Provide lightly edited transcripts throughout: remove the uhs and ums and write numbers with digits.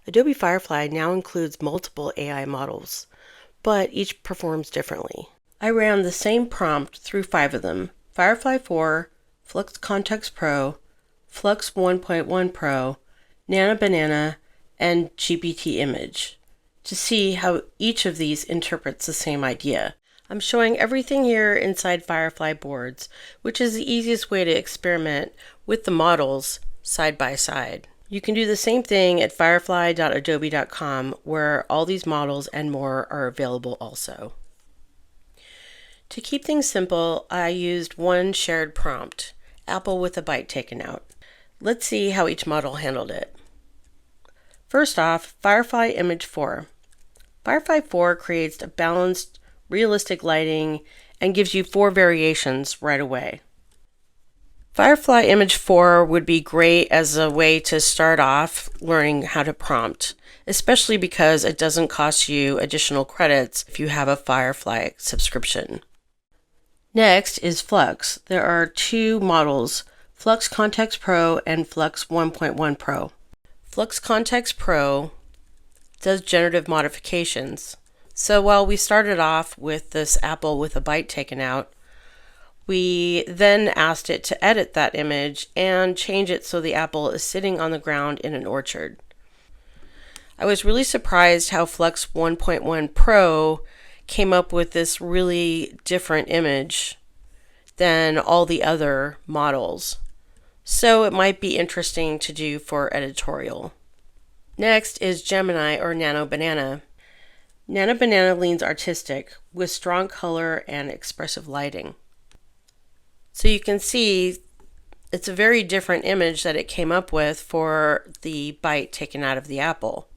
Adobe Firefly now includes multiple AI models, but each performs differently. I ran the same prompt through 5 of them: Firefly 4, Flux Kontext Pro, Flux 1.1 Pro, Nano Banana, and GPT Image, to see how each of these interprets the same idea. I'm showing everything here inside Firefly Boards, which is the easiest way to experiment with the models side by side. You can do the same thing at firefly.adobe.com, where all these models and more are available also. To keep things simple, I used one shared prompt, apple with a bite taken out. Let's see how each model handled it. First off, Firefly Image 4. Firefly 4 creates a balanced, realistic lighting and gives you 4 variations right away. Firefly Image 4 would be great as a way to start off learning how to prompt, especially because it doesn't cost you additional credits if you have a Firefly subscription. Next is Flux. There are 2 models, Flux Kontext Pro and Flux 1.1 Pro. Flux Kontext Pro does generative modifications. So while we started off with this apple with a bite taken out, we then asked it to edit that image and change it so the apple is sitting on the ground in an orchard. I was really surprised how Flux 1.1 Pro came up with this really different image than all the other models. So it might be interesting to do for editorial. Next is Gemini or Nano Banana. Nano Banana leans artistic with strong color and expressive lighting. So you can see it's a very different image that it came up with for the bite taken out of the apple.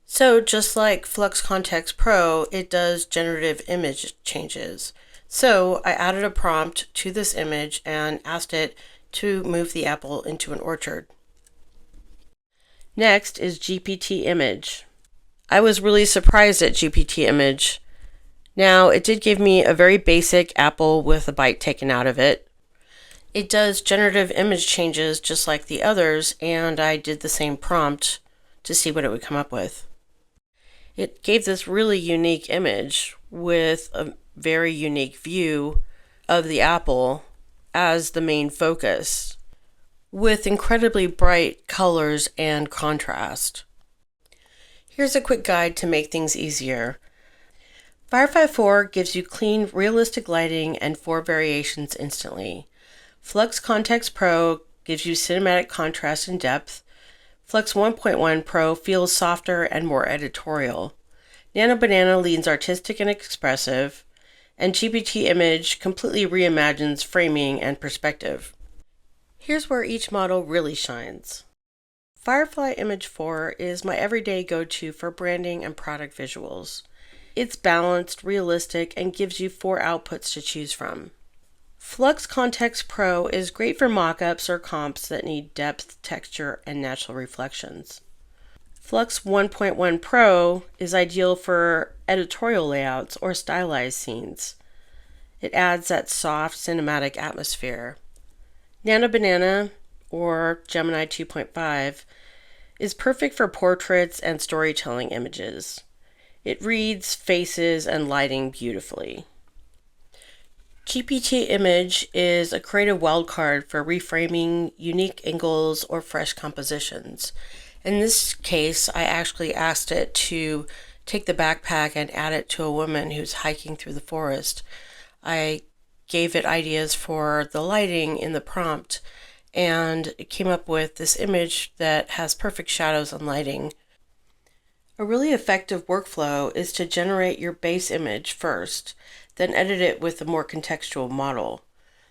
So just like Flux Kontext Pro, it does generative image changes. So I added a prompt to this image and asked it to move the apple into an orchard. Next is GPT Image. I was really surprised at GPT Image. Now, it did give me a very basic apple with a bite taken out of it. It does generative image changes just like the others, and I did the same prompt to see what it would come up with. It gave this really unique image with a very unique view of the apple as the main focus, with incredibly bright colors and contrast. Here's a quick guide to make things easier. Firefly 4 gives you clean, realistic lighting and 4 variations instantly. Flux Kontext Pro gives you cinematic contrast and depth. Flux 1.1 Pro feels softer and more editorial. Nano Banana leans artistic and expressive, and GPT Image completely reimagines framing and perspective. Here's where each model really shines. Firefly Image 4 is my everyday go-to for branding and product visuals. It's balanced, realistic, and gives you 4 outputs to choose from. Flux Kontext Pro is great for mockups or comps that need depth, texture, and natural reflections. Flux 1.1 Pro is ideal for editorial layouts or stylized scenes. It adds that soft, cinematic atmosphere. Nano Banana, or Gemini 2.5, is perfect for portraits and storytelling images. It reads faces and lighting beautifully. GPT Image is a creative wildcard for reframing unique angles or fresh compositions. In this case, I actually asked it to take the backpack and add it to a woman who's hiking through the forest. I gave it ideas for the lighting in the prompt, and it came up with this image that has perfect shadows and lighting. A really effective workflow is to generate your base image first, then edit it with a more contextual model.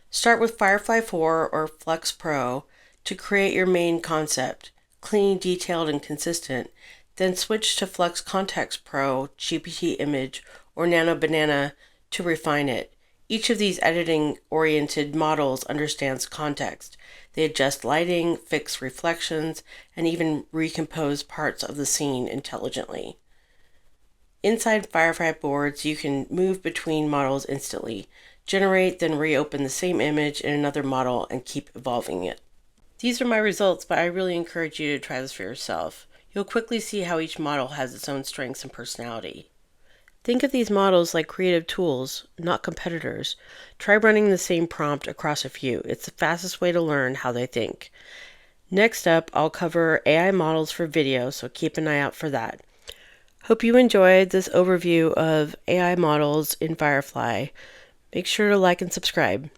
Start with Firefly 4 or Flux Pro to create your main concept, clean, detailed, and consistent, then switch to Flux Kontext Pro, GPT Image, or Nano Banana to refine it. Each of these editing-oriented models understands context. They adjust lighting, fix reflections, and even recompose parts of the scene intelligently. Inside Firefly Boards, you can move between models instantly, generate, then reopen the same image in another model, and keep evolving it. These are my results, but I really encourage you to try this for yourself. You'll quickly see how each model has its own strengths and personality. Think of these models like creative tools, not competitors. Try running the same prompt across a few. It's the fastest way to learn how they think. Next up, I'll cover AI models for video, so keep an eye out for that. Hope you enjoyed this overview of AI models in Firefly. Make sure to like and subscribe.